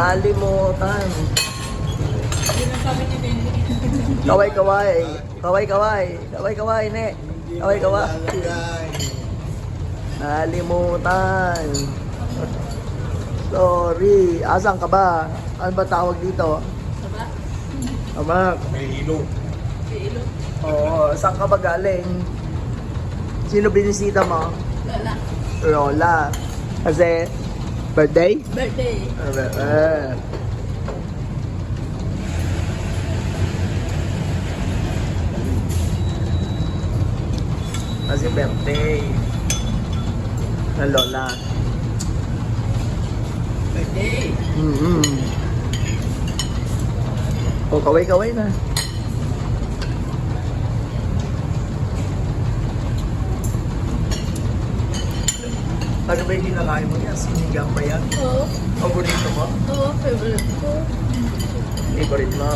Nalimutan. Yun ang sabi ni Benny. Kaway-kaway. Kaway-kaway. Kaway-kaway, ne. Kaway-kaway. Nalimutan. Sorry. Asan ka ba? Ano ba tawag dito? Saba? Ama. May ilog. Ilo. Oo. Saan ka ba galing? Sino binisita mo? Lola. Lola. Kasi, birthday? Birthday. Kasi birthday ng Lola. Birthday. O, kaway-kaway na. Ano ba yung kinakain mo niya? Sinigang ba yan? Oo. Paborito mo? Oo, favorite ko. Favorite mo?